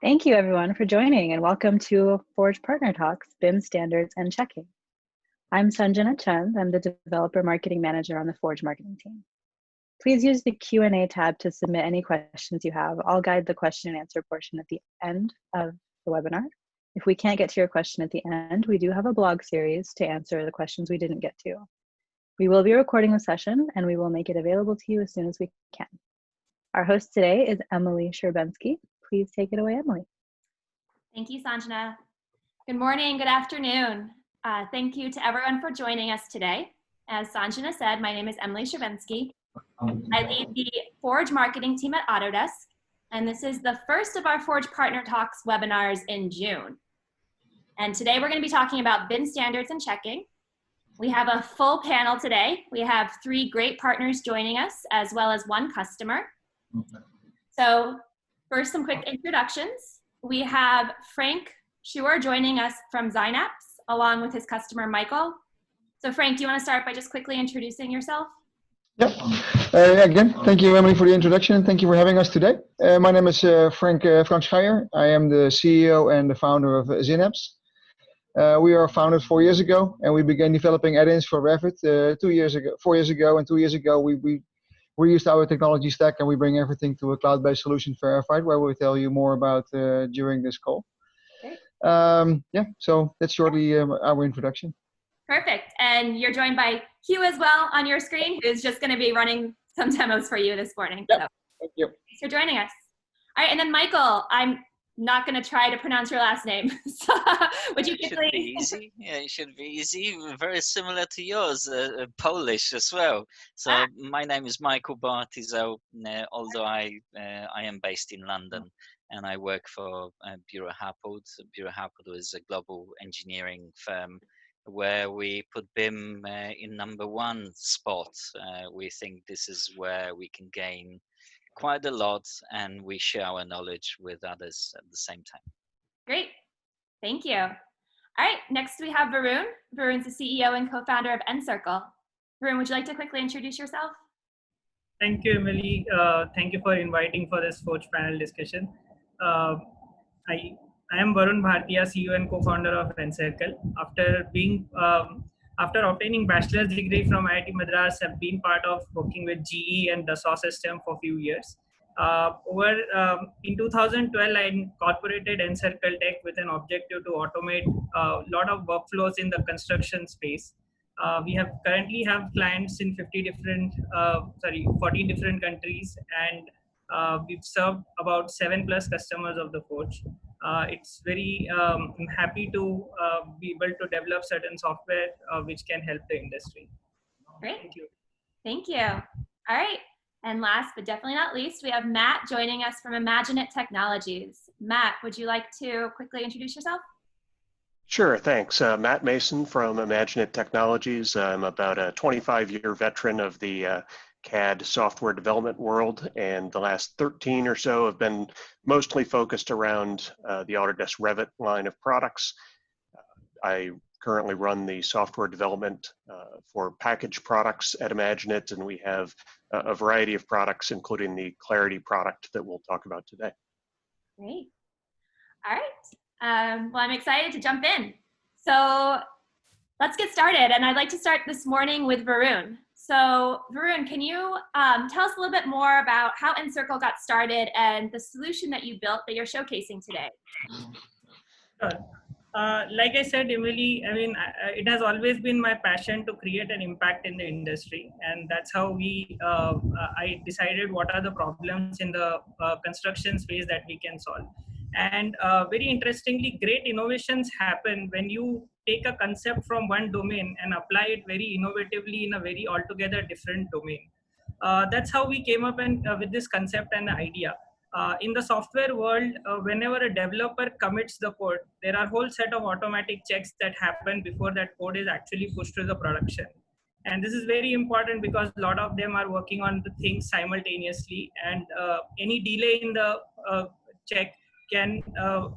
Thank you everyone for joining and welcome to Forge Partner Talks, BIM Standards and Checking. I'm Sanjana Chand, I'm the Developer Marketing Manager on the Forge marketing team. Please use the Q&A tab to submit any questions you have. I'll guide the question and answer portion at the end of the webinar. If we can't get to your question at the end, we do have a blog series to answer the questions we didn't get to. We will be recording the session and we will make it available to you as soon as we can. Our host today is Emily Sherbensky. Please take it away, Emily. Thank you, Sanjana. Good morning, good afternoon. Thank you to everyone for joining us today. As Sanjana said, my name is Emily Sherbensky. I lead the Forge marketing team at Autodesk, and this is the first of our Forge Partner Talks webinars in June. And today we're going to be talking about BIM standards and checking. We have a full panel today. We have 3 great partners joining us, as well as 1 customer. So first, some quick introductions. We have Frank Schuyer joining us from Xinaps, along with his customer, Michael. So Frank, do you want to start by just quickly introducing yourself? Yep. Again, thank you, Emily, for the introduction, and thank you for having us today. My name is Frank Schuyer. I am the CEO and the founder of Xinaps. We are founded 4 years ago, and we began developing add-ins for Revit 4 years ago, and 2 years ago we used our technology stack, and we bring everything to a cloud-based solution verified, where we'll tell you more about during this call. Great. Yeah, so that's shortly our introduction. Perfect. And you're joined by Hugh as well on your screen, who's just going to be running some demos for you this morning. Yep. So, thank you. Thanks for joining us. All right, and then Michael, I'm not going to try to pronounce your last name. So, would you quickly? It should be easy. Yeah, it should be easy. Very similar to yours, Polish as well. So my name is Michael Bartyzel, although I am based in London and I work for Buro Happold. Buro Happold is a global engineering firm where we put BIM in #1 spot. We think this is where we can gain quite a lot, and we share our knowledge with others at the same time. Great, thank you. All right, next we have Varun. Varun's the CEO and co-founder of Incircle. Varun, would you like to quickly introduce yourself? Thank you, Emily. Thank you for inviting for this Forge panel discussion. I am Varun Bhartiya, CEO and co-founder of Incircle. After obtaining bachelor's degree from IIT Madras, I've been part of working with GE and the SAW system for a few years. In 2012, I incorporated Incircle Tech with an objective to automate a lot of workflows in the construction space. We currently have clients in 14 different countries, and we've served about 7+ customers of the Forge. It's very I'm happy to be able to develop certain software which can help the industry. Great. Thank you. Thank you. All right. And last but definitely not least, we have Matt joining us from IMAGINiT Technologies. Matt, would you like to quickly introduce yourself? Sure, thanks. Matt Mason from IMAGINiT Technologies. I'm about a 25-year veteran of the CAD software development world, and the last 13 or so have been mostly focused around the Autodesk Revit line of products. I currently run the software development for package products at IMAGINiT, and we have a variety of products, including the Clarity product that we'll talk about today. Great. All right. Well, I'm excited to jump in. So let's get started. And I'd like to start this morning with Varun. So Varun, can you tell us a little bit more about how Incircle got started and the solution that you built that you're showcasing today? Like I said, Emily, it has always been my passion to create an impact in the industry, and that's how I decided what are the problems in the construction space that we can solve. And very interestingly, great innovations happen when you take a concept from one domain and apply it very innovatively in a very altogether different domain. That's how we came up with this concept and the idea. In the software world, whenever a developer commits the code, there are a whole set of automatic checks that happen before that code is actually pushed to the production. And this is very important because a lot of them are working on the things simultaneously, and any delay in the check can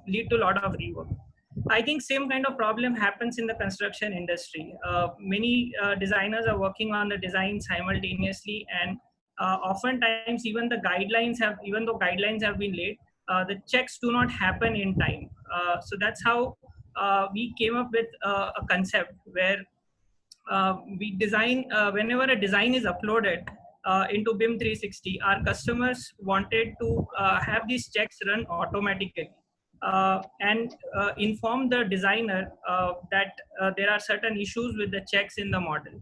lead to a lot of rework. I think same kind of problem happens in the construction industry. Many designers are working on the design simultaneously, and oftentimes even though guidelines have been laid, the checks do not happen in time. So that's how we came up with a concept where we design, whenever a design is uploaded into BIM 360, our customers wanted to have these checks run automatically and inform the designer that there are certain issues with the checks in the model.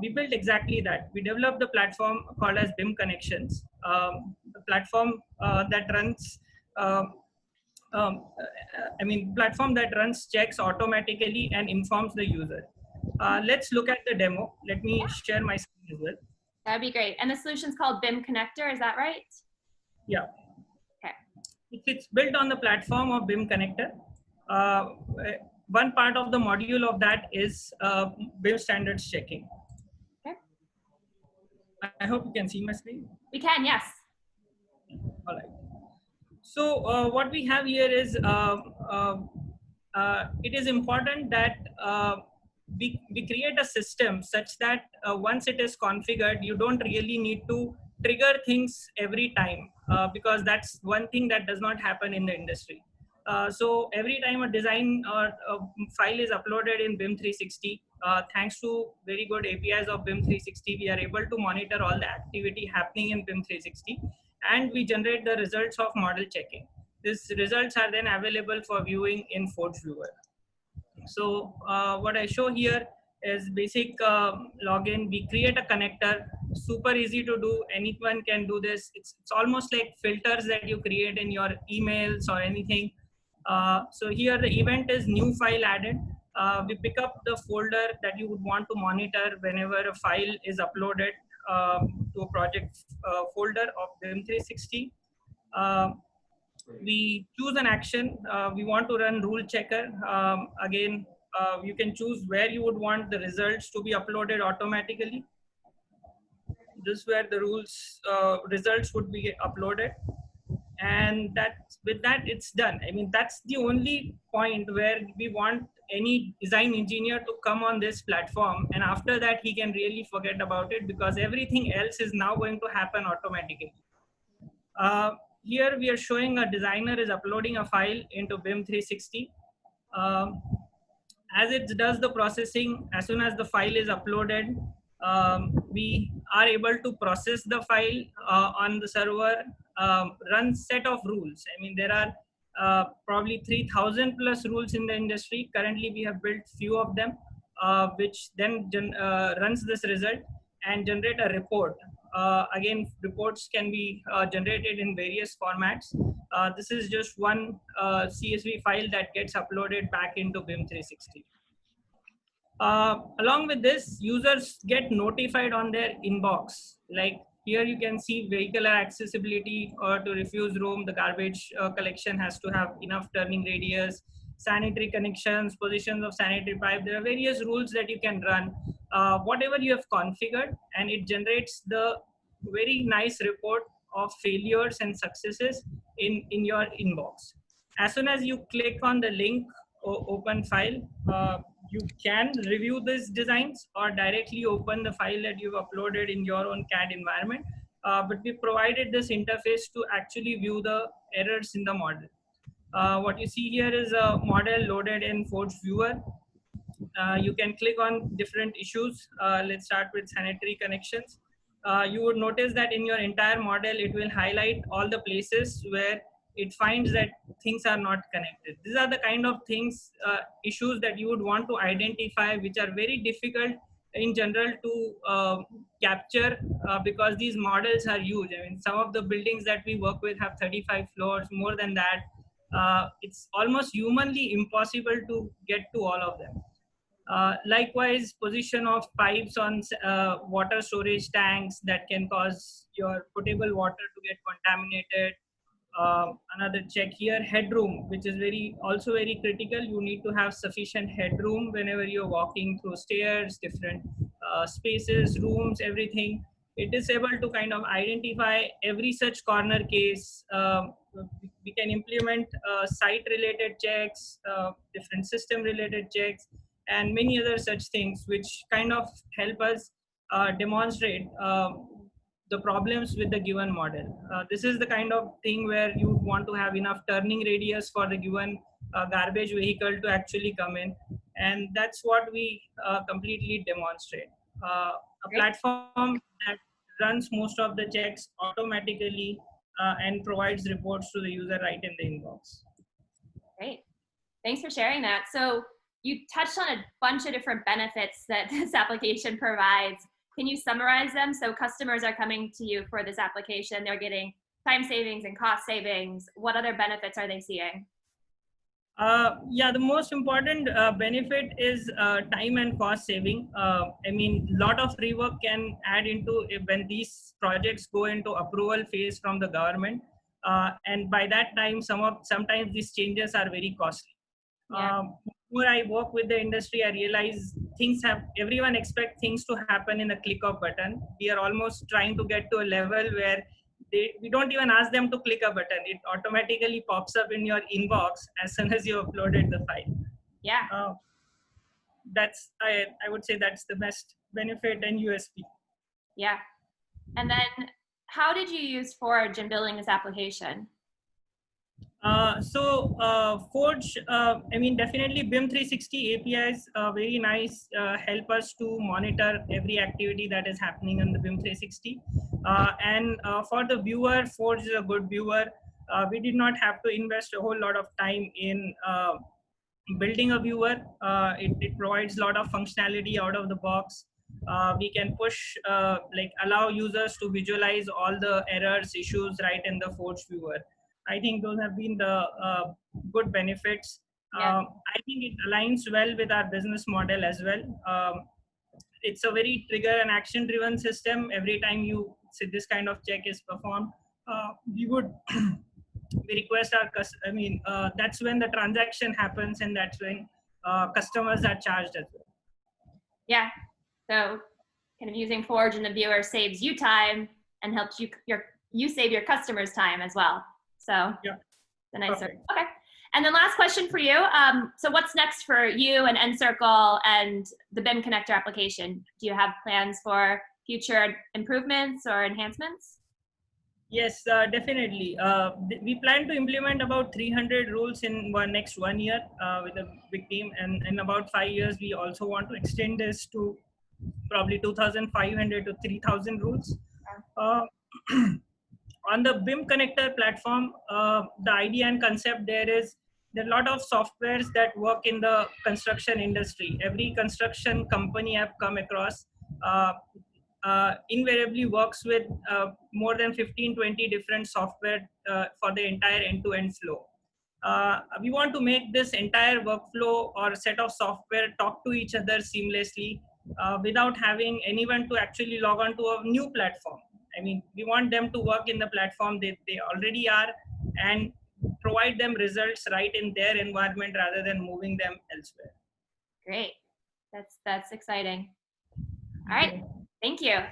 We built exactly that. We developed a platform called as BIM Connections, a platform that runs platform that runs checks automatically and informs the user. Let's look at the demo. Let me share my screen as well. That'd be great. And the solution's called BIM Connector, is that right? Yeah. Okay. It's built on the platform of BIM Connector. One part of the module of that is BIM standards checking. Okay. I hope you can see my screen. We can, yes. All right. So what we have here is it is important that we create a system such that once it is configured, you don't really need to trigger things every time because that's one thing that does not happen in the industry. So every time a design or a file is uploaded in BIM 360, thanks to very good APIs of BIM 360, we are able to monitor all the activity happening in BIM 360, and we generate the results of model checking. These results are then available for viewing in Forge Viewer. So what I show here is basic login. We create a connector, super easy to do. Anyone can do this. It's almost like filters that you create in your emails or anything. So here the event is new file added. We pick up the folder that you would want to monitor whenever a file is uploaded to a project folder of BIM 360. We choose an action. We want to run rule checker. Again, you can choose where you would want the results to be uploaded automatically. This is where the rules results would be uploaded. And with that, it's done. I mean, that's the only point where we want any design engineer to come on this platform. And after that, he can really forget about it because everything else is now going to happen automatically. Here we are showing a designer is uploading a file into BIM 360. As it does the processing, as soon as the file is uploaded, we are able to process the file on the server, run set of rules. I mean, there are probably 3,000 plus rules in the industry. Currently, we have built few of them, which then runs this result and generate a report. Again, reports can be generated in various formats. This is just one CSV file that gets uploaded back into BIM 360. Along with this, users get notified on their inbox. Like here you can see vehicular accessibility or to refuse room, the garbage collection has to have enough turning radius, sanitary connections, positions of sanitary pipe. There are various rules that you can run, whatever you have configured, and it generates the very nice report of failures and successes in your inbox. As soon as you click on the link or open file, you can review these designs or directly open the file that you've uploaded in your own CAD environment. But we provided this interface to actually view the errors in the model. What you see here is a model loaded in Forge Viewer. You can click on different issues. Let's start with sanitary connections. You would notice that in your entire model, it will highlight all the places where it finds that things are not connected. These are the kind of things, issues that you would want to identify, which are very difficult in general to capture because these models are huge. I mean, some of the buildings that we work with have 35 floors, more than that. It's almost humanly impossible to get to all of them. Likewise, position of pipes on water storage tanks that can cause your potable water to get contaminated. Another check here, headroom, which is also very critical. You need to have sufficient headroom whenever you're walking through stairs, different spaces, rooms, everything. It is able to kind of identify every such corner case. We can implement site-related checks, different system-related checks, and many other such things, which kind of help us demonstrate the problems with the given model. This is the kind of thing where you want to have enough turning radius for the given garbage vehicle to actually come in. And that's what we completely demonstrate. A Great. platform that runs most of the checks automatically and provides reports to the user right in the inbox. Great. Thanks for sharing that. So you touched on a bunch of different benefits that this application provides. Can you summarize them? So customers are coming to you for this application. They're getting time savings and cost savings. What other benefits are they seeing? Yeah, the most important benefit is time and cost saving. I mean, lot of rework can add into when these projects go into approval phase from the government, and by that time, sometimes these changes are very costly. Yeah. More I work with the industry, I realize everyone expects things to happen in a click of button. We are almost trying to get to a level where we don't even ask them to click a button. It automatically pops up in your inbox as soon as you uploaded the file. Yeah. I would say that's the best benefit and USP. Yeah. And then how did you use Forge in building this application? Forge, I mean, definitely BIM 360 APIs, very nice, help us to monitor every activity that is happening on the BIM 360. For the viewer, Forge is a good viewer. We did not have to invest a whole lot of time in building a viewer. It provides a lot of functionality out of the box. We can allow users to visualize all the errors, issues right in the Forge viewer. I think those have been the good benefits. Yeah. I think it aligns well with our business model as well. It's a very trigger and action driven system. Every time you see this kind of check is performed, we would we request our that's when the transaction happens, and that's when customers are charged as well. Yeah. So kind of using Forge in the viewer saves you time and helps you save your customers time as well. So yeah, the nicer. Perfect. Okay. And then last question for you. So what's next for you and Incircle and the BIM connector application? Do you have plans for future improvements or enhancements? Yes, definitely. We plan to implement about 300 rules in next 1 year with a big team, and in about 5 years, we also want to extend this to probably 2,500 to 3,000 rules. On the BIM connector platform, the idea and concept there are a lot of softwares that work in the construction industry. Every construction company I've come across invariably works with more than 15-20 different software for the entire end-to-end flow. We want to make this entire workflow or set of software talk to each other seamlessly without having anyone to actually log on to a new platform. I mean, we want them to work in the platform they already are and provide them results right in their environment rather than moving them elsewhere. Great. That's exciting. All right. Thank you.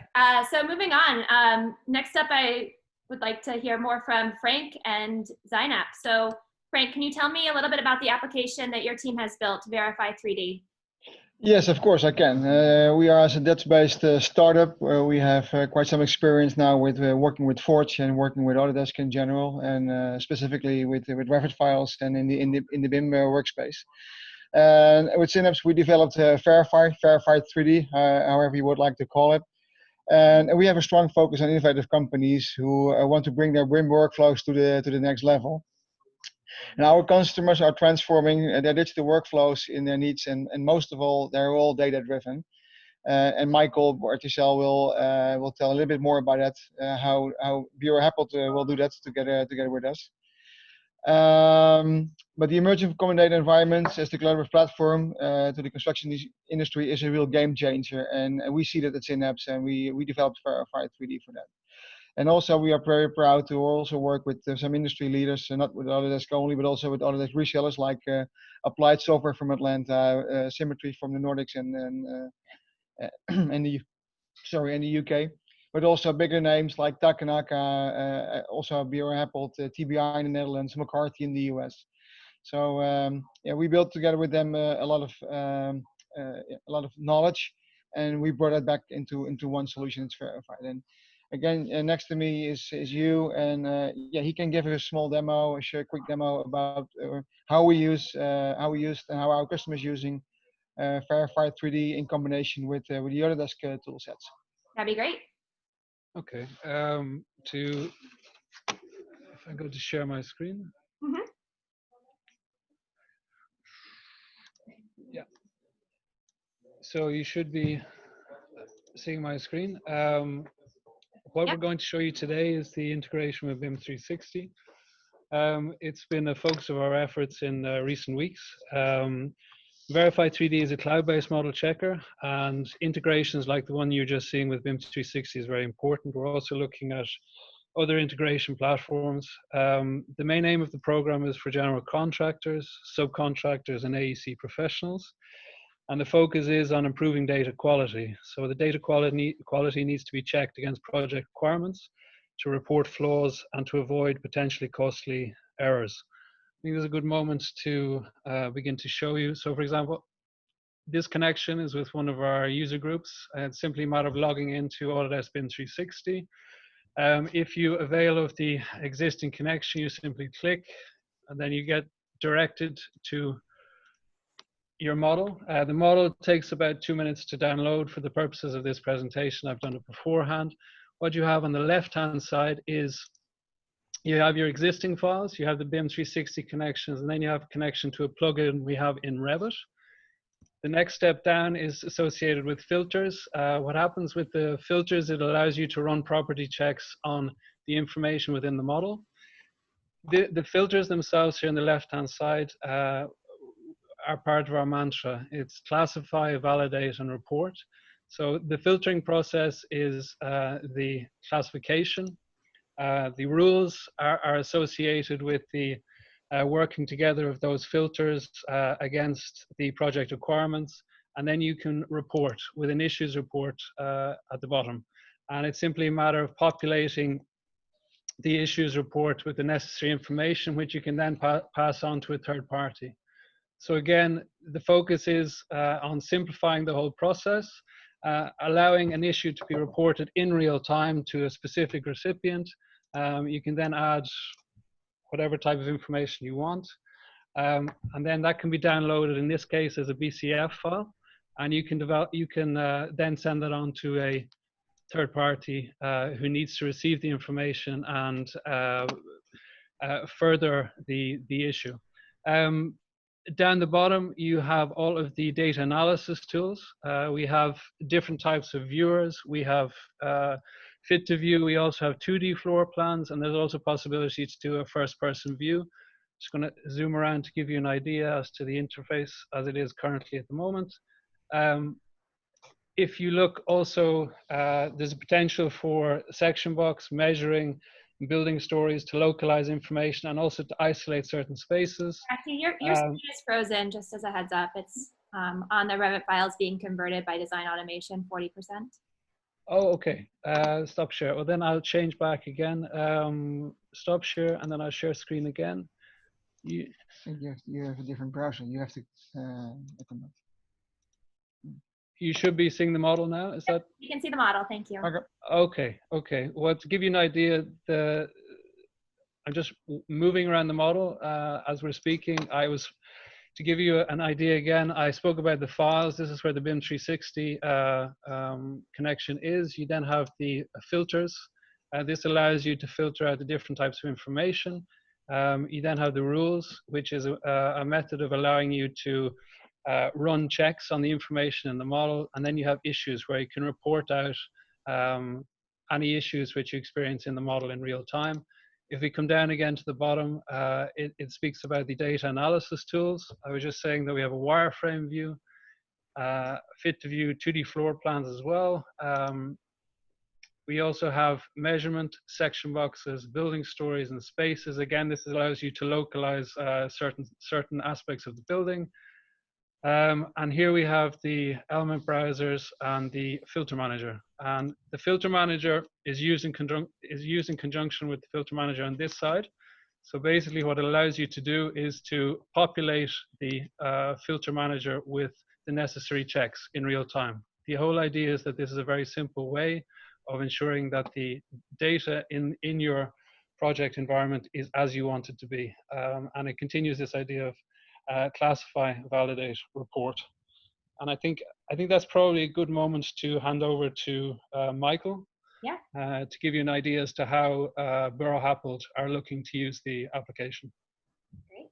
So moving on, next up, I would like to hear more from Frank and Xinaps. So Frank, can you tell me a little bit about the application that your team has built, Verify 3D? Yes, of course I can. We are as a Dutch-based startup. We have quite some experience now with working with Forge and working with Autodesk in general, and specifically with Revit files and in the BIM workspace. And with Xinaps, we developed Verify 3D, however you would like to call it. And we have a strong focus on innovative companies who want to bring their BIM workflows to the next level. And our customers are transforming their digital workflows in their needs, and most of all, they're all data-driven. And Michael Bartyzel will tell a little bit more about that, how Buro Happold will do that together with us. But the emergence of common data environments as the collaborative platform to the construction industry is a real game changer, and we see that at Xinaps, and we developed Verify 3D for that. And also, we are very proud to also work with some industry leaders, not with Autodesk only, but also with Autodesk resellers like Applied Software from Atlanta, Symmetry from the Nordics, and the UK. But also bigger names like Takanaka, also Buro Happold, TBI in the Netherlands, McCarthy in the US. So yeah, we built together with them a lot of knowledge, and we brought it back into one solution. It's verified. And Again, next to me is you, and yeah, he can give a small demo, share a quick demo about how we use and how our customers using Verified 3D in combination with the Autodesk tool sets. That'd be great. Okay. If I go to share my screen. Mhm. Yeah. So you should be seeing my screen. What we're going to show you today is the integration with BIM 360. It's been a focus of our efforts in recent weeks. Verify 3D is a cloud-based model checker, and integrations like the one you're just seeing with BIM 360 is very important. We're also looking at other integration platforms. The main aim of the program is for general contractors, subcontractors, and AEC professionals. And the focus is on improving data quality. So the data quality needs to be checked against project requirements to report flaws and to avoid potentially costly errors. I think this is a good moment to begin to show you. So for example, this connection is with one of our user groups. It's simply a matter of logging into Autodesk BIM 360. If you avail of the existing connection, you simply click, and then you get directed to your model. The model takes about 2 minutes to download. For the purposes of this presentation, I've done it beforehand. What you have on the left-hand side is you have your existing files, you have the BIM 360 connections, and then you have a connection to a plugin we have in Revit. The next step down is associated with filters. What happens with the filters, it allows you to run property checks on the information within the model. The filters themselves here on the left-hand side are part of our mantra. It's classify, validate, and report. So the filtering process is the classification. The rules are associated with the working together of those filters against the project requirements. And then you can report with an issues report at the bottom. And it's simply a matter of populating the issues report with the necessary information, which you can then pass on to a third party. So again, the focus is on simplifying the whole process, allowing an issue to be reported in real time to a specific recipient. You can then add whatever type of information you want. And then that can be downloaded, in this case, as a BCF file. And you can then send that on to a third party who needs to receive the information and further the issue. Down the bottom, you have all of the data analysis tools. We have different types of viewers. We have fit to view. We also have 2D floor plans, and there's also possibility to do a first-person view. Just going to zoom around to give you an idea as to the interface as it is currently at the moment. If you look also, there's a potential for section box measuring, building stories to localize information and also to isolate certain spaces. Actually, your screen is frozen, just as a heads up. It's on the Revit files being converted by design automation, 40%. Oh, okay. Stop share. Well, then I'll change back again. Stop share, and then I'll share screen again. I think you have a different browser. You have to open up. You should be seeing the model now. Is that? You can see the model. Thank you. Okay. Okay. Well, to give you an idea, I'm just moving around the model as we're speaking. To give you an idea again, I spoke about the files. This is where the BIM 360 connection is. You then have the filters. This allows you to filter out the different types of information. You then have the rules, which is a method of allowing you to run checks on the information in the model. And then you have issues where you can report out any issues which you experience in the model in real time. If we come down again to the bottom, it speaks about the data analysis tools. I was just saying that we have a wireframe view, fit to view 2D floor plans as well. We also have measurement, section boxes, building stories, and spaces. Again, this allows you to localize certain aspects of the building. And here we have the element browsers and the filter manager. And the filter manager is used in conjunction with the filter manager on this side. So basically what it allows you to do is to populate the filter manager with the necessary checks in real time. The whole idea is that this is a very simple way of ensuring that the data in your project environment is as you want it to be. And it continues this idea of classify, validate, report. And I think that's probably a good moment to hand over to Michael. Yeah. To give you an idea as to how Buro Happold are looking to use the application. Great.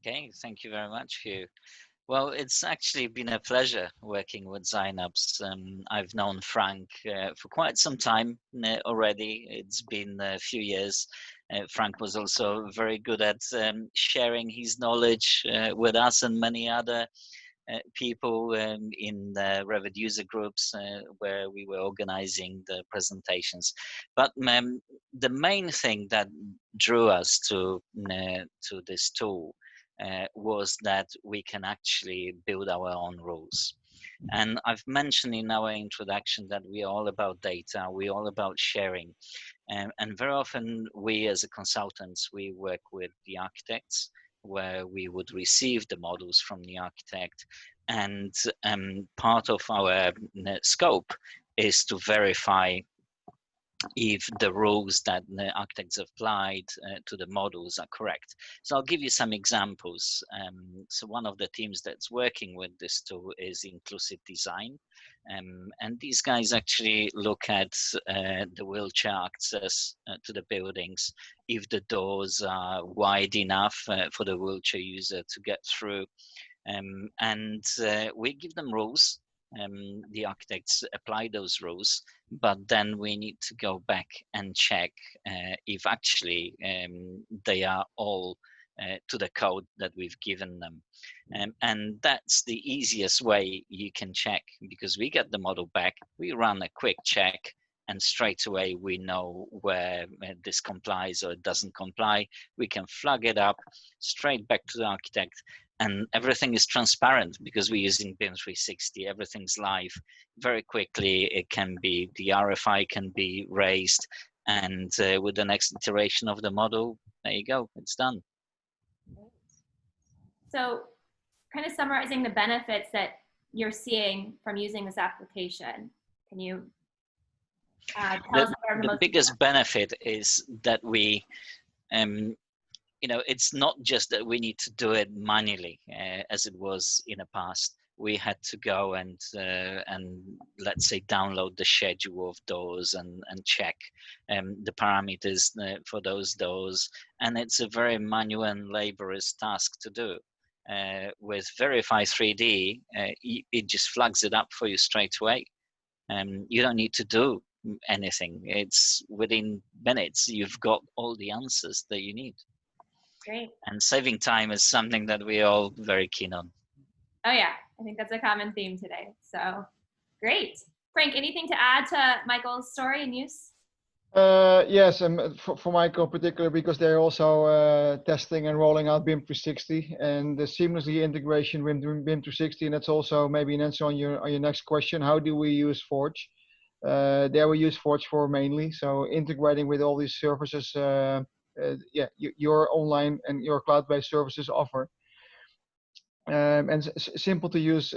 Okay, thank you very much, Hugh. Well, it's actually been a pleasure working with Xinaps. I've known Frank for quite some time already. It's been a few years. Frank was also very good at sharing his knowledge with us and many other people in the Revit user groups where we were organizing the presentations. But the main thing that drew us to this tool was that we can actually build our own rules. And I've mentioned in our introduction that we're all about data, we're all about sharing. And very often we as a consultants, we work with the architects where we would receive the models from the architect. And part of our scope is to verify if the rules that the architects applied to the models are correct. So I'll give you some examples. So one of the teams that's working with this tool is inclusive design. And these guys actually look at the wheelchair access to the buildings, if the doors are wide enough for the wheelchair user to get through. And we give them rules. The architects apply those rules, but then we need to go back and check if actually they are all to the code that we've given them. And that's the easiest way you can check, because we get the model back, we run a quick check, and straight away we know where this complies or it doesn't comply. We can flag it up straight back to the architect, and everything is transparent because we're using BIM 360. Everything's live. Very quickly, it can be, the RFI can be raised, and with the next iteration of the model, there you go, it's done. So kind of summarizing the benefits that you're seeing from using this application, can you tell us what are the biggest benefit is that we, you know, it's not just that we need to do it manually as it was in the past. We had to go and let's say download the schedule of doors and check the parameters for those doors, and it's a very manual and laborious task to do. With Verify 3D, it just flags it up for you straight away. You don't need to do anything. It's within minutes, you've got all the answers that you need. Great. And saving time is something that we're all very keen on. Oh yeah, I think that's a common theme today. So great. Frank, anything to add to Michael's story and use? Yes, for Michael particularly, because they're also testing and rolling out BIM 360 and the seamlessly integration with BIM 360, and that's also maybe an answer on your next question. How do we use Forge? There we use Forge for mainly, so integrating with all these services. Your online and your cloud-based services offer. And simple to use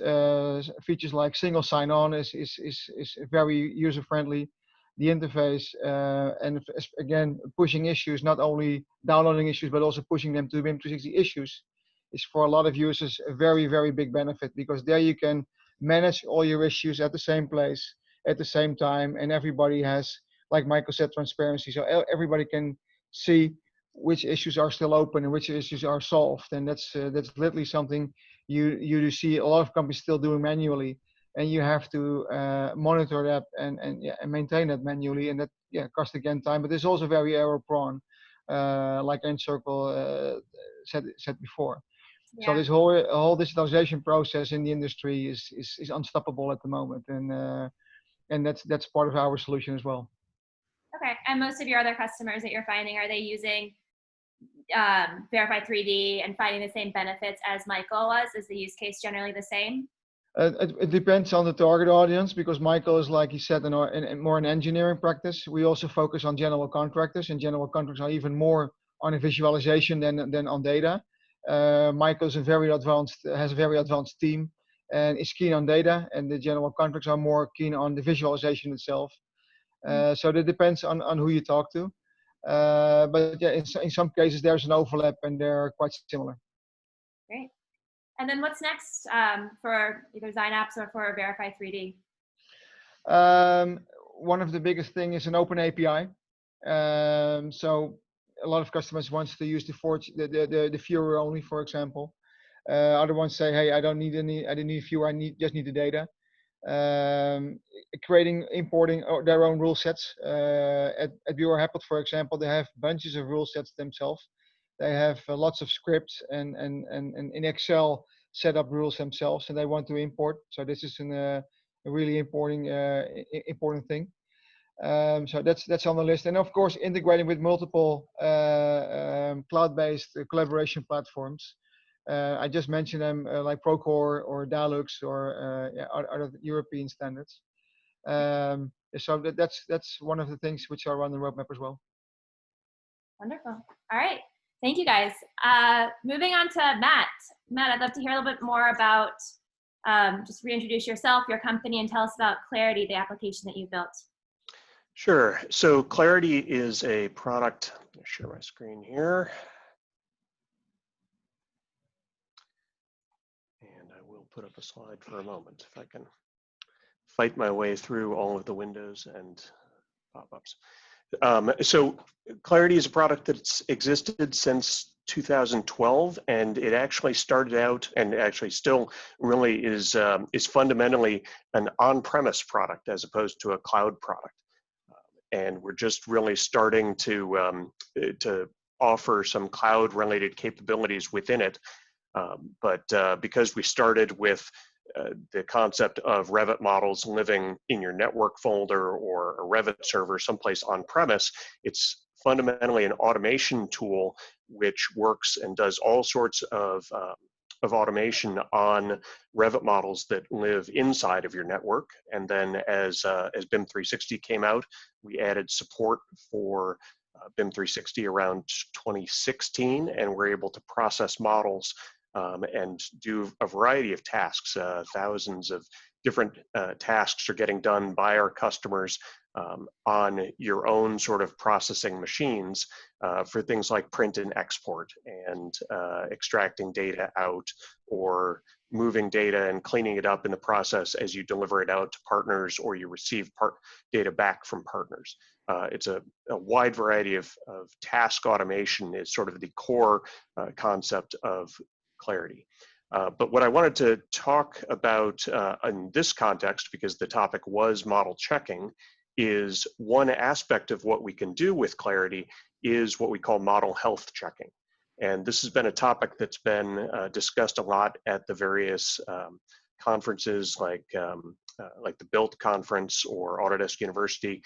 features like single sign-on is very user-friendly. The interface and again pushing issues, not only downloading issues but also pushing them to BIM 360 issues, is for a lot of users a very, very big benefit, because there you can manage all your issues at the same place at the same time, and everybody has, like Michael said, transparency, so everybody can see which issues are still open and which issues are solved. And that's literally something you see a lot of companies still doing manually, and you have to monitor that and maintain that manually, and that costs again time, but it's also very error prone, like Incircle said before. Yeah. So this whole digitalization process in the industry is unstoppable at the moment, and that's part of our solution as well. Okay, and most of your other customers that you're finding, are they using Verify 3D and finding the same benefits as Michael was? Is the use case generally the same? It depends on the target audience, because Michael is, like he said, more an engineering practice. We also focus on general contractors, and general contractors are even more on a visualization than on data. Michael is has a very advanced team, and is keen on data, and the general contracts are more keen on the visualization itself. So that depends on who you talk to. But yeah, in some cases there's an overlap and they're quite similar. Great. And then what's next for either Xinaps or for Verify 3D? One of the biggest thing is an open API. So a lot of customers wants to use the viewer only, for example. Other ones say, hey, I don't need a viewer, just need the data. Creating, importing their own rule sets. At Buro Happold, for example, they have bunches of rule sets themselves. They have lots of scripts and in Excel set up rules themselves, and they want to import. So this is a really important thing. So that's on the list, and of course integrating with multiple cloud-based collaboration platforms. I just mentioned them like Procore or Dalux or other European standards. So that's one of the things which are on the roadmap as well. Wonderful. All right. Thank you, guys. Moving on to Matt. Matt, I'd love to hear a little bit more about, just reintroduce yourself, your company, and tell us about Clarity, the application that you built. Sure. So Clarity is a product. I'm going to share my screen here. And I will put up a slide for a moment if I can fight my way through all of the windows and pop-ups. So Clarity is a product that's existed since 2012, and it actually started out, and actually still really is fundamentally an on-premise product as opposed to a cloud product. And we're just really starting to offer some cloud-related capabilities within it. But because we started with the concept of Revit models living in your network folder or a Revit server someplace on premise, it's fundamentally an automation tool which works and does all sorts of automation on Revit models that live inside of your network. And then as BIM 360 came out, we added support for BIM 360 around 2016, and we're able to process models and do a variety of tasks. Thousands of different tasks are getting done by our customers on your own sort of processing machines for things like print and export and extracting data out or moving data and cleaning it up in the process as you deliver it out to partners or you receive data back from partners. It's a wide variety of task automation is sort of the core concept of Clarity. But what I wanted to talk about in this context, because the topic was model checking, is one aspect of what we can do with Clarity is what we call model health checking. And this has been a topic that's been discussed a lot at the various conferences like the BILT conference or Autodesk University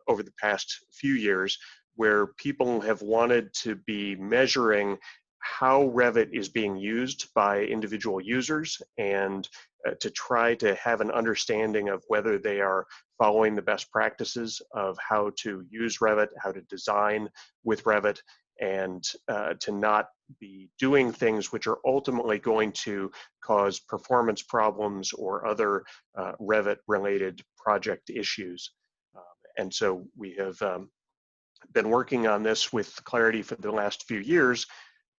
over the past few years, where people have wanted to be measuring how Revit is being used by individual users and to try to have an understanding of whether they are following the best practices of how to use Revit, how to design with Revit, and to not be doing things which are ultimately going to cause performance problems or other Revit-related project issues. And so we have been working on this with Clarity for the last few years,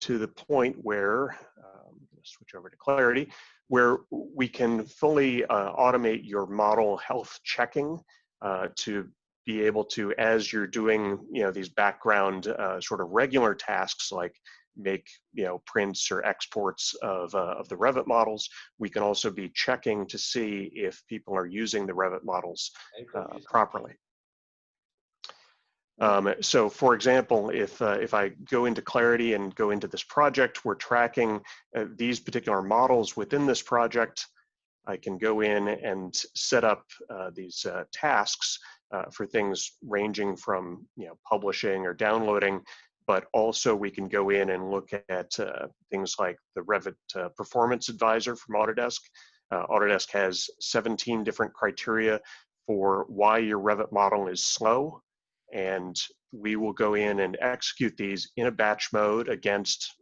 to the point where, I'm going to switch over to Clarity, where we can fully automate your model health checking to be able to, as you're doing these background sort of regular tasks like make prints or exports of the Revit models, we can also be checking to see if people are using the Revit models properly. So for example, if I go into Clarity and go into this project, we're tracking these particular models within this project. I can go in and set up these tasks for things ranging from publishing or downloading, but also we can go in and look at things like the Revit Performance Advisor from Autodesk. Autodesk has 17 different criteria for why your Revit model is slow. And we will go in and execute these in a batch mode against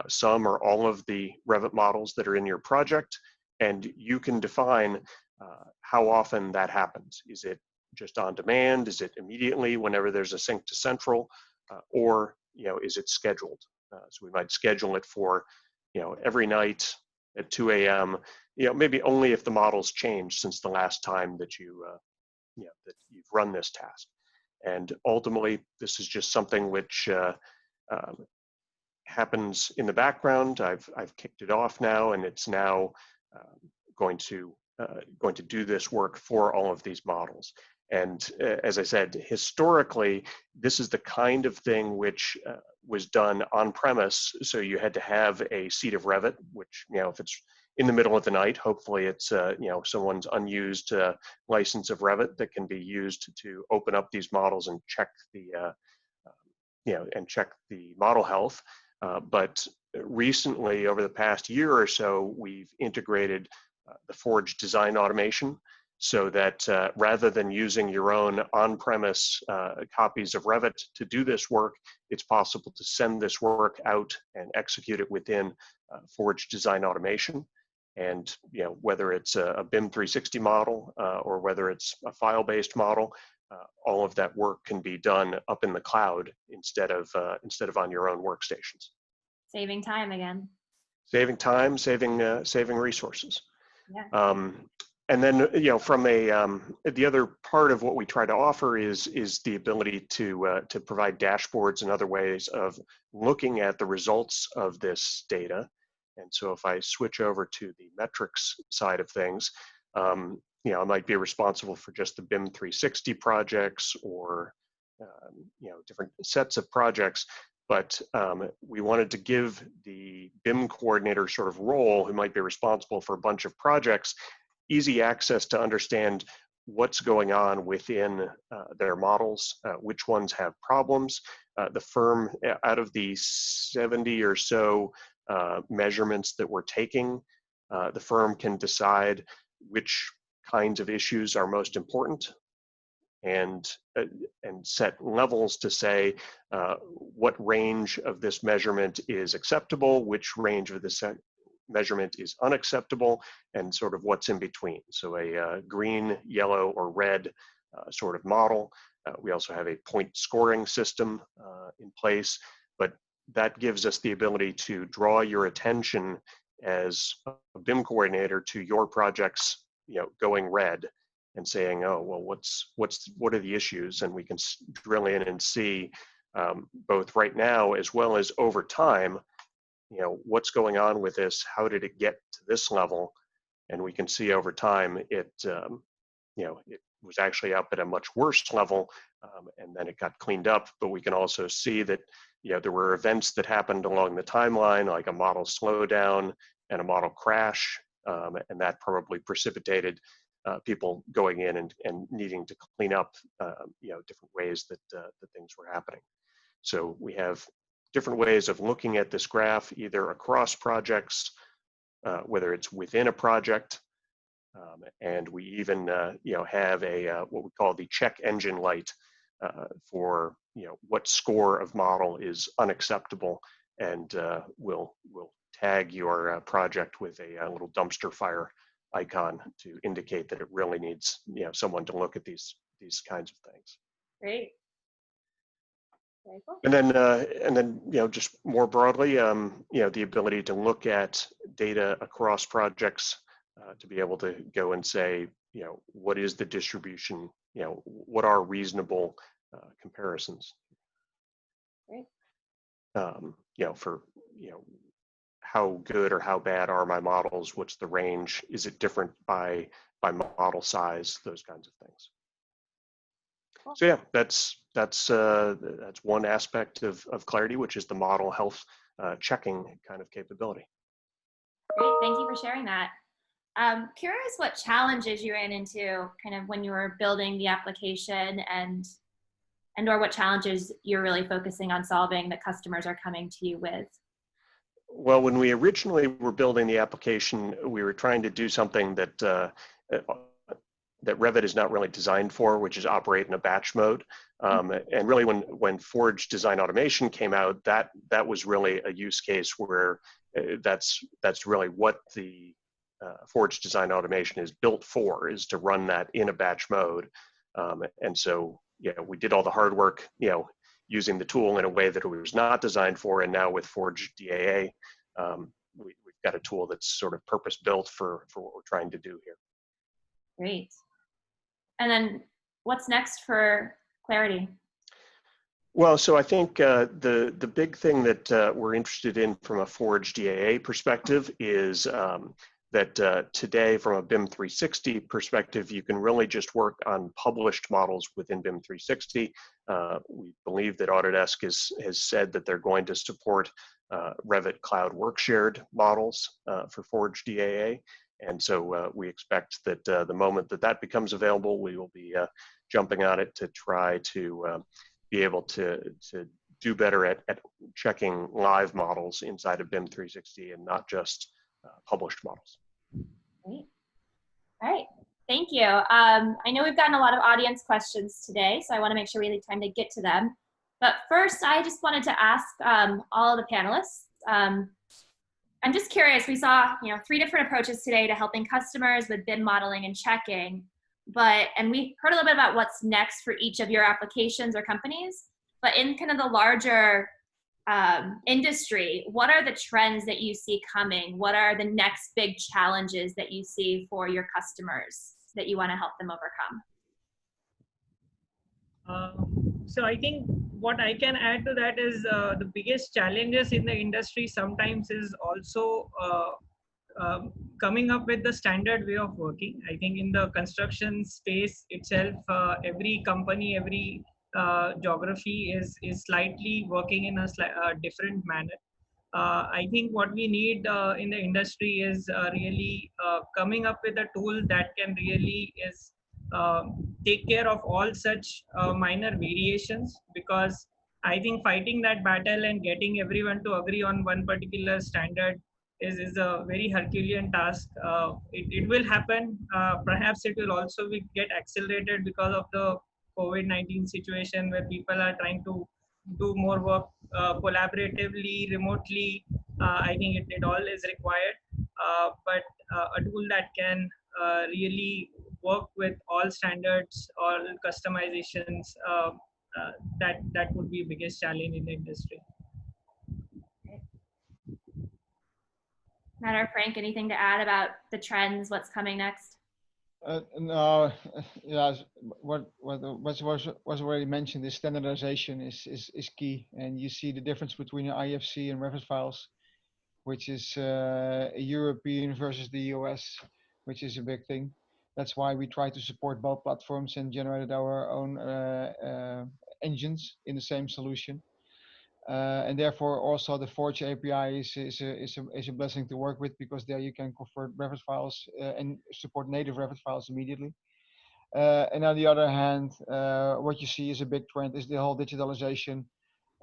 some or all of the Revit models that are in your project. and you can define how often that happens. Is it just on demand? Is it immediately whenever there's a sync to central? Or is it scheduled? So we might schedule it for every night at 2 a.m. Maybe only if the model's changed since the last time that that you've run this task. And ultimately, this is just something which happens in the background. I've kicked it off now, and it's now going to do this work for all of these models. And as I said, historically, this is the kind of thing which was done on premise. So you had to have a seat of Revit, which, if it's in the middle of the night, hopefully it's, someone's unused license of Revit that can be used to open up these models and check the, check the model health. But recently, over the past year or so, we've integrated the Forge design automation, so that rather than using your own on-premise copies of Revit to do this work, it's possible to send this work out and execute it within Forge design automation. And whether it's a BIM 360 model or whether it's a file-based model, all of that work can be done up in the cloud instead of on your own workstations. Saving time again. Saving time, saving resources. Yeah. And then, from the other part of what we try to offer is the ability to provide dashboards and other ways of looking at the results of this data. And so if I switch over to the metrics side of things, I might be responsible for just the BIM 360 projects or, different sets of projects. But we wanted to give the BIM coordinator sort of role, who might be responsible for a bunch of projects, easy access to understand what's going on within their models, which ones have problems. The firm, out of the 70 or so measurements that we're taking, the firm can decide which kinds of issues are most important and set levels to say what range of this measurement is acceptable, which range of this measurement is unacceptable, and sort of what's in between. So a green, yellow, or red sort of model. We also have a point scoring system in place, but that gives us the ability to draw your attention as a BIM coordinator to your projects, going red and saying, oh, well, what are the issues? And we can drill in and see both right now as well as over time, what's going on with this? How did it get to this level? And we can see over time it was actually up at a much worse level, and then it got cleaned up. But we can also see that there were events that happened along the timeline, like a model slowdown and a model crash, and that probably precipitated people going in and needing to clean up different ways that things were happening. So we have different ways of looking at this graph, either across projects, whether it's within a project, and we even have a what we call the check engine light for what score of model is unacceptable, and we'll tag your project with a little dumpster fire icon to indicate that it really needs someone to look at these kinds of things. Great. Very cool. And then just more broadly, the ability to look at data across projects, to be able to go and say, what is the distribution? What are reasonable comparisons? Great. For how good or how bad are my models? What's the range? Is it different by model size? Those kinds of things. Cool. So yeah, that's one aspect of Clarity, which is the model health checking kind of capability. Great, thank you for sharing that. Curious what challenges you ran into kind of when you were building the application, and or what challenges you're really focusing on solving that customers are coming to you with. Well, when we originally were building the application, we were trying to do something that that Revit is not really designed for, which is operate in a batch mode. And really, when Forge Design Automation came out, that was really a use case where that's really what the Forge Design Automation is built for, is to run that in a batch mode. And so, we did all the hard work, using the tool in a way that it was not designed for. And now with Forge DAA, we've got a tool that's sort of purpose built for what we're trying to do here. Great. And then what's next for Clarity? Well, so I think the big thing that we're interested in from a Forge DAA perspective is that today, from a BIM 360 perspective, you can really just work on published models within BIM 360. We believe that Autodesk has said that they're going to support Revit Cloud Work Shared models for Forge DAA. And so we expect that the moment that becomes available, we will be jumping on it to try to be able to do better at checking live models inside of BIM 360 and not just published models. Great. All right. Thank you. I know we've gotten a lot of audience questions today, so I want to make sure we leave time to get to them. But first, I just wanted to ask all of the panelists. I'm just curious. We saw, 3 different approaches today to helping customers with BIM modeling and checking. And we heard a little bit about what's next for each of your applications or companies. But in kind of the larger industry, what are the trends that you see coming? What are the next big challenges that you see for your customers that you want to help them overcome? So I think what I can add to that is the biggest challenges in the industry sometimes is also coming up with the standard way of working. I think in the construction space itself, every company, every geography is slightly working in a different manner. I think what we need in the industry is really coming up with a tool that can really take care of all such minor variations, because I think fighting that battle and getting everyone to agree on one particular standard is a very Herculean task. It will happen. Perhaps it will also get accelerated because of the COVID-19 situation, where people are trying to do more work collaboratively, remotely. I think it all is required. But a tool that can really work with all standards, all customizations, that would be the biggest challenge in the industry. Matt or Frank, anything to add about the trends, what's coming next? No, yeah, what was already mentioned is standardization is key, and you see the difference between IFC and Revit files, which is European versus the US, which is a big thing. That's why we try to support both platforms and generated our own engines in the same solution. And therefore also the Forge API is a blessing to work with, because there you can convert Revit files and support native Revit files immediately. And on the other hand, what you see is a big trend is the whole digitalization.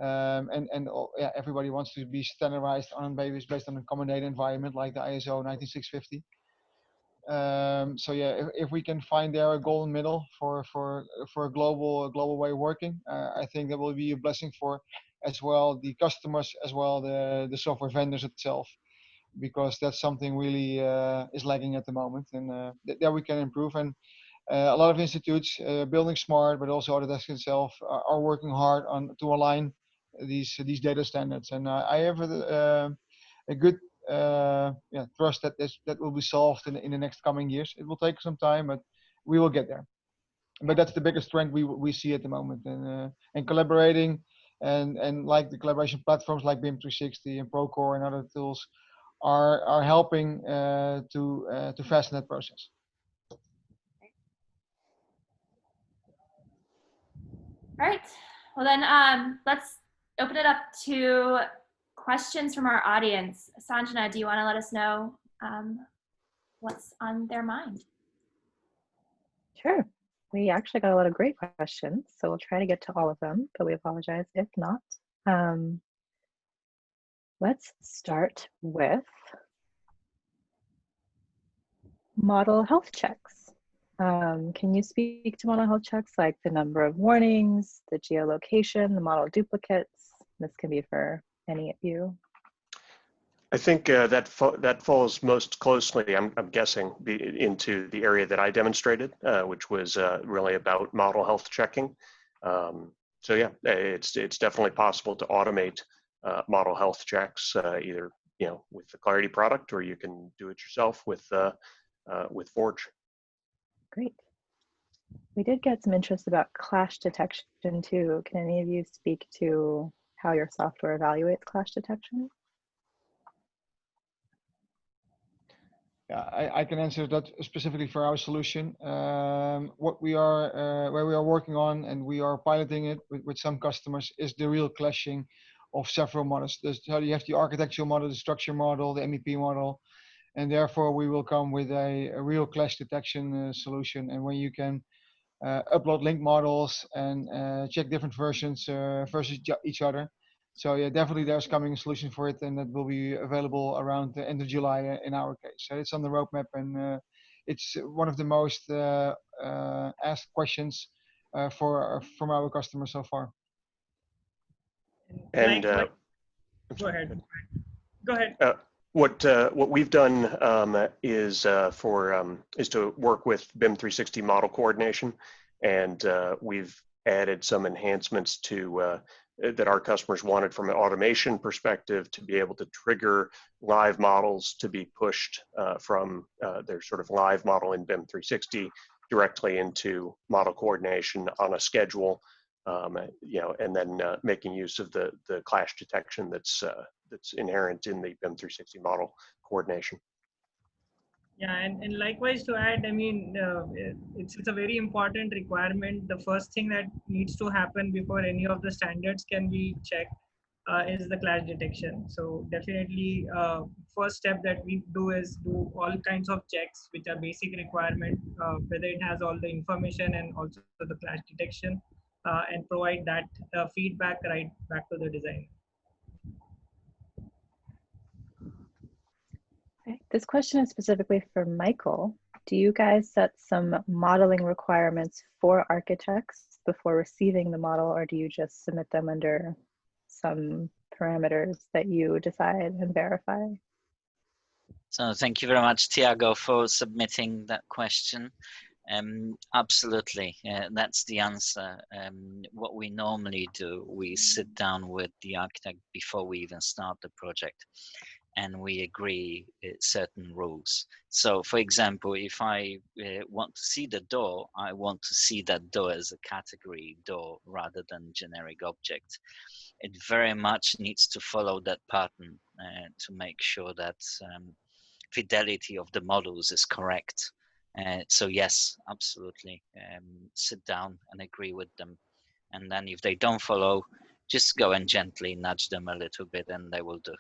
Everybody wants to be standardized on based on a common data environment like the ISO 19650. So yeah, if we can find there a golden middle for a global way of working, I think that will be a blessing for as well the customers, as well the software vendors itself, because that's something really is lagging at the moment, and there we can improve. And a lot of institutes, Building Smart, but also Autodesk itself, are working hard to align these data standards. And I have a good trust that will be solved in the next coming years. It will take some time, but we will get there. But that's the biggest trend we see at the moment, and collaborating and like the collaboration platforms like BIM 360 and Procore and other tools are helping to fasten that process. All right. Well then, let's open it up to questions from our audience. Sanjana, do you want to let us know what's on their mind? Sure. We actually got a lot of great questions, so we'll try to get to all of them, but we apologize if not. Let's start with model health checks. Can you speak to model health checks, like the number of warnings, the geolocation, the model duplicates? This can be for any of you. I think that falls most closely, I'm guessing, into the area that I demonstrated, which was really about model health checking. So yeah, it's definitely possible to automate model health checks, either with the Clarity product, or you can do it yourself with Forge. Great. We did get some interest about clash detection too. Can any of you speak to how your software evaluates clash detection? Yeah, I can answer that specifically for our solution. What we are, where we are working on, and we are piloting it with some customers, is the real clashing of several models. So you have the architectural model, the structure model, the MEP model, and therefore we will come with a real clash detection solution. And when you can upload link models and check different versions versus each other. So yeah, definitely there's coming a solution for it, and that will be available around the end of July in our case. So it's on the roadmap, and it's one of the most asked questions from our customers so far. And go ahead. Go ahead. What we've done is to work with BIM 360 model coordination, and we've added some enhancements to that our customers wanted from an automation perspective, to be able to trigger live models to be pushed from their sort of live model in BIM 360 directly into model coordination on a schedule, and then making use of the clash detection that's inherent in the BIM 360 model coordination. Yeah, and likewise to add, I mean, it's a very important requirement. The first thing that needs to happen before any of the standards can be checked is the clash detection. So definitely, first step that we do is do all kinds of checks, which are basic requirement, whether it has all the information and also the clash detection, and provide that feedback right back to the designer. This question is specifically for Michael. Do you guys set some modeling requirements for architects before receiving the model, or do you just submit them under some parameters that you decide and verify? So thank you very much, Tiago, for submitting that question. Absolutely, that's the answer. What we normally do, we sit down with the architect before we even start the project, and we agree certain rules. So for example, if I want to see the door, I want to see that door as a category door rather than generic object. It very much needs to follow that pattern to make sure that fidelity of the models is correct. So yes, absolutely, sit down and agree with them. And then if they don't follow, just go and gently nudge them a little bit and they will do.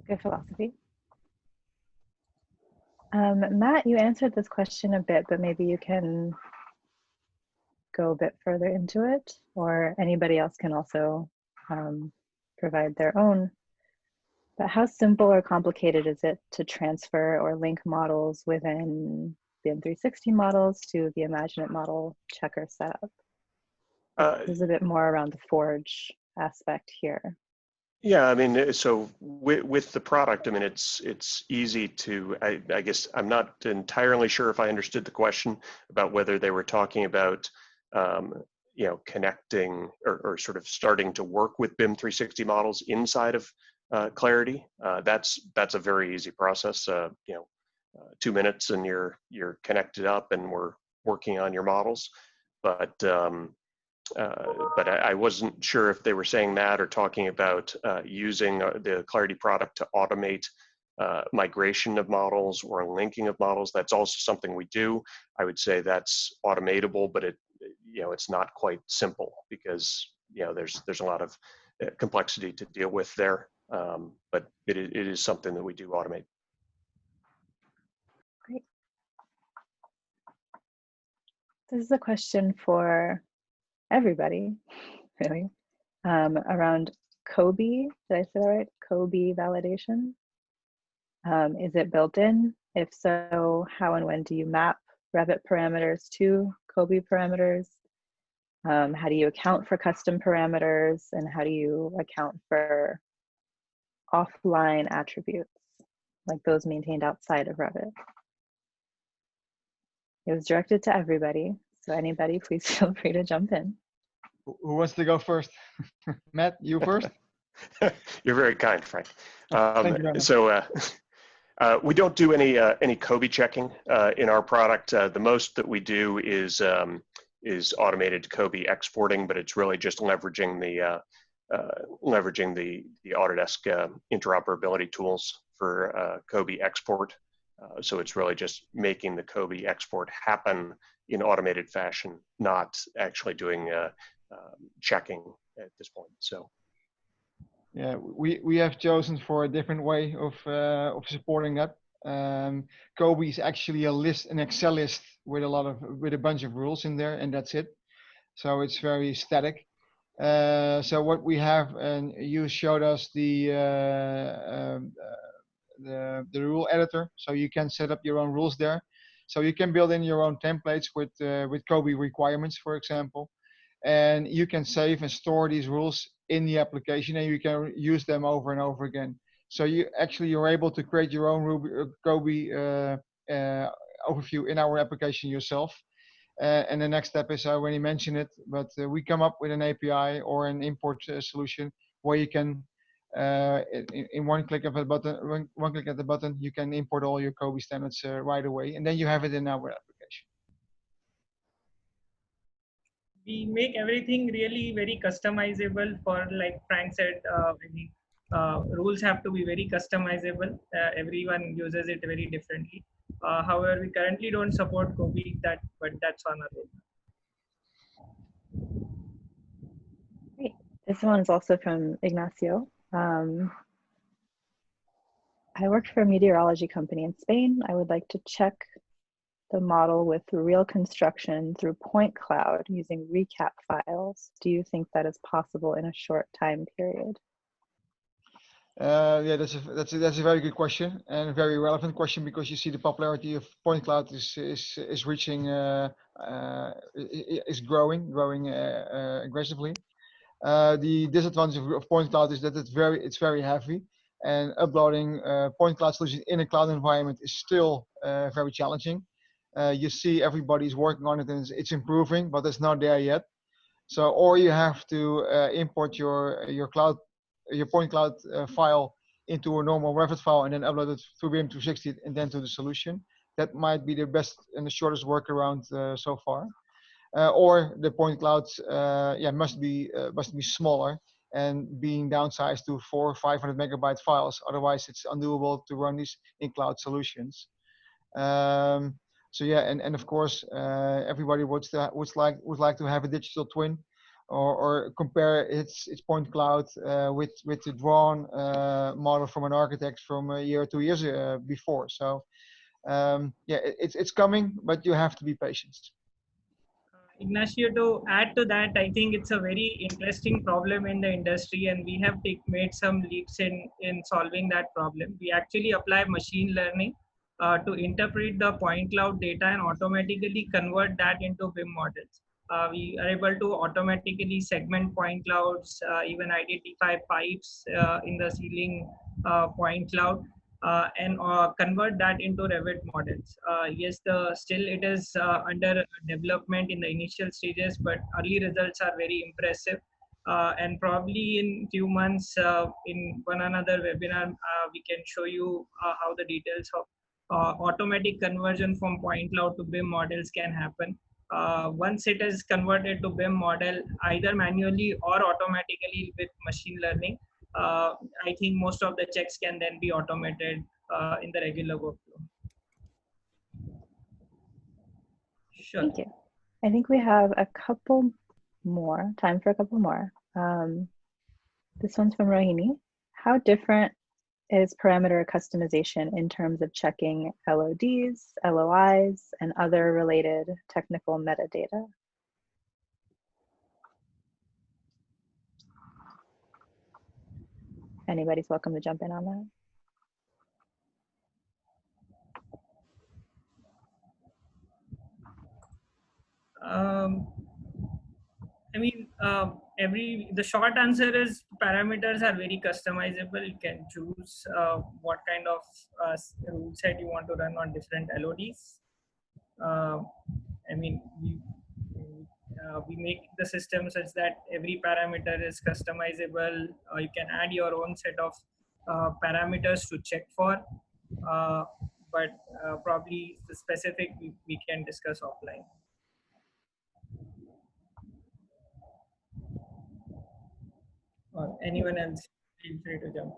Good philosophy. Matt, you answered this question a bit, but maybe you can go a bit further into it, or anybody else can also provide their own. But how simple or complicated is it to transfer or link models within BIM 360 models to the IMAGINiT model checker setup? There's a bit more around the Forge aspect here. Yeah, I mean, so with the product, I mean, it's easy to, I guess I'm not entirely sure if I understood the question about whether they were talking about, connecting or sort of starting to work with BIM 360 models inside of Clarity. That's a very easy process. 2 minutes and you're connected up and we're working on your models. But I wasn't sure if they were saying that or talking about using the Clarity product to automate migration of models or linking of models. That's also something we do. I would say that's automatable, but it's not quite simple because there's a lot of complexity to deal with there. But it is something that we do automate. Great. This is a question for everybody, really, around COBie. Did I say that right? COBie validation. Is it built in? If so, how and when do you map Revit parameters to COBie parameters? How do you account for custom parameters, and how do you account for offline attributes, like those maintained outside of Revit? It was directed to everybody, so anybody, please feel free to jump in. Who wants to go first? Matt, you first? You're very kind, Frank. Thank you very much. So we don't do any COBie checking in our product. The most that we do is automated COBie exporting, but it's really just leveraging the Autodesk interoperability tools for COBie export. So it's really just making the COBie export happen in automated fashion, not actually doing checking at this point. So. Yeah, we have chosen for a different way of supporting that. COBie is actually an Excel list with a bunch of rules in there, and that's it. So it's very static. So what we have, and you showed us the rule editor, so you can set up your own rules there. So you can build in your own templates with COBie requirements, for example, and you can save and store these rules in the application, and you can use them over and over again. So you're able to create your own COBie overview in our application yourself. And the next step is, I already mentioned it, but we come up with an API or an import solution where you can, in one click of a button, one click at the button, you can import all your COBie standards right away, and then you have it in our application. We make everything really very customizable. For, like Frank said, rules have to be very customizable. Everyone uses it very differently. However, we currently don't support COBie, but that's on our roadmap. Great. This one is also from Ignacio. I work for a meteorology company in Spain. I would like to check the model with real construction through point cloud using recap files. Do you think that is possible in a short time period? Yeah, that's a very good question, and a very relevant question, because you see the popularity of point cloud is reaching is growing aggressively. The disadvantage of point cloud is that it's very heavy, and uploading point cloud solutions in a cloud environment is still very challenging. You see everybody's working on it, and it's improving, but it's not there yet. So, or you have to import your point cloud file into a normal Revit file and then upload it through BIM 360 and then to the solution. That might be the best and the shortest workaround so far. Or the point clouds, must be smaller and being downsized to 400 or 500 megabyte files. Otherwise, it's undoable to run these in cloud solutions. So yeah, and of course, everybody would like to have a digital twin, or compare its point cloud with the drawn model from an architect from a year or 2 years before. So yeah, it's coming, but you have to be patient. Ignacio, to add to that, I think it's a very interesting problem in the industry, and we have made some leaps in solving that problem. We actually apply machine learning to interpret the point cloud data and automatically convert that into BIM models. We are able to automatically segment point clouds, even identify pipes in the ceiling point cloud, and convert that into Revit models. Yes, still it is under development in the initial stages, but early results are very impressive. And probably in few months, in one another webinar, we can show you how the details of automatic conversion from point cloud to BIM models can happen. Once it is converted to BIM model, either manually or automatically with machine learning, I think most of the checks can then be automated in the regular workflow. Sure. Thank you. I think we have time for a couple more. This one's from Rohini. How different is parameter customization in terms of checking LODs, LOIs, and other related technical metadata? Anybody's welcome to jump in on that. the short answer is parameters are very customizable. You can choose what kind of rule set you want to run on different LODs. I mean, we make the system such that every parameter is customizable. You can add your own set of parameters to check for, but probably the specific we can discuss offline. Or anyone else, feel free to jump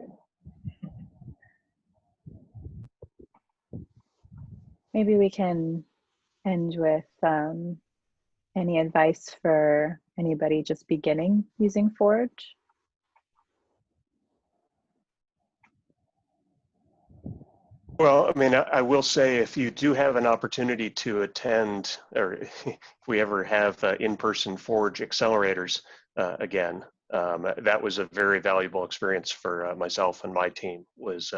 in. Maybe we can end with any advice for anybody just beginning using Forge? Well, I mean, I will say if you do have an opportunity to attend, or if we ever have in-person Forge accelerators again, that was a very valuable experience for myself and my team, was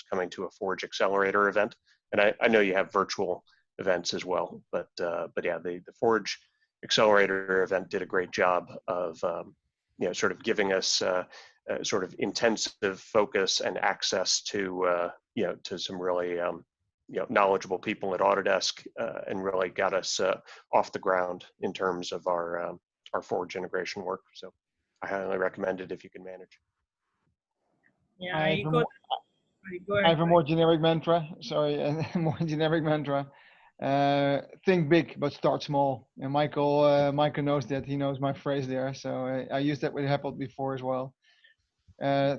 coming to a Forge accelerator event. And I know you have virtual events as well, but yeah, the Forge accelerator event did a great job of sort of giving us sort of intensive focus and access to to some really knowledgeable people at Autodesk, and really got us off the ground in terms of our Forge integration work. So I highly recommend it if you can manage. Yeah, I have a more generic mantra. Sorry, a more generic mantra. Think big, but start small. And Michael knows that. He knows my phrase there. So I used that with Happold before as well.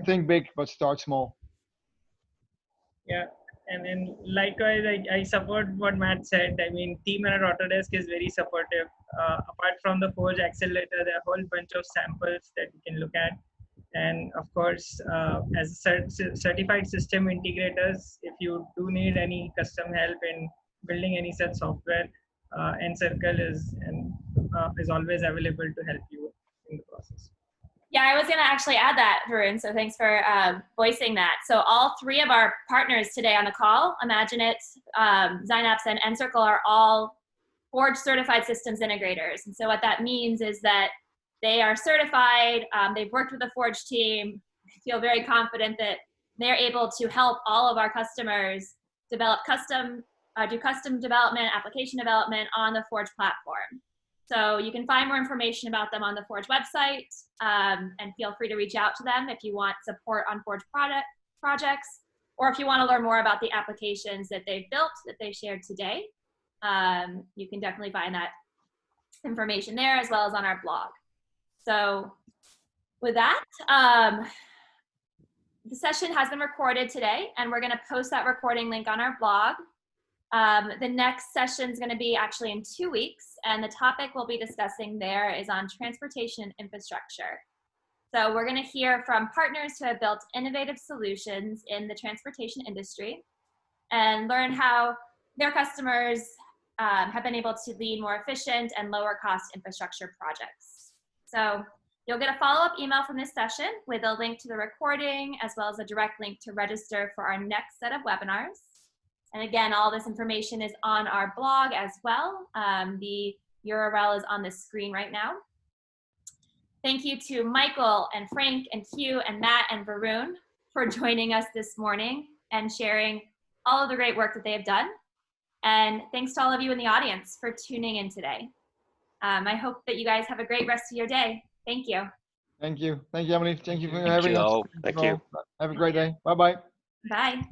Think big, but start small. Yeah, and then likewise, I support what Matt said. I mean, team at Autodesk is very supportive. Apart from the Forge Accelerator, there are a whole bunch of samples that you can look at. And of course, as certified system integrators, if you do need any custom help in building any such software, Incircle is always available to help you in the process. Yeah, I was going to actually add that, Varun, so thanks for voicing that. So all three of our partners today on the call, IMAGINiT, Xinaps, and Incircle, are all Forge certified systems integrators. And so what that means is that they are certified, they've worked with the Forge team, feel very confident that they're able to help all of our customers develop do custom development, application development on the Forge platform. So you can find more information about them on the Forge website, and feel free to reach out to them if you want support on Forge projects, or if you want to learn more about the applications that they've built, that they shared today. You can definitely find that information there, as well as on our blog. So with that, the session has been recorded today, and we're going to post that recording link on our blog. The next session is going to be actually in 2 weeks, and the topic we'll be discussing there is on transportation infrastructure. So we're going to hear from partners who have built innovative solutions in the transportation industry and learn how their customers have been able to lead more efficient and lower cost infrastructure projects. So you'll get a follow-up email from this session with a link to the recording, as well as a direct link to register for our next set of webinars. And again, all this information is on our blog as well. The URL is on the screen right now. Thank you to Michael and Frank and Hugh and Matt and Varun for joining us this morning and sharing all of the great work that they have done. And thanks to all of you in the audience for tuning in today. I hope that you guys have a great rest of your day. Thank you. Thank you. Thank you, Emily. Thank you for having us. Thank you. Have a great day. Bye-bye. Bye.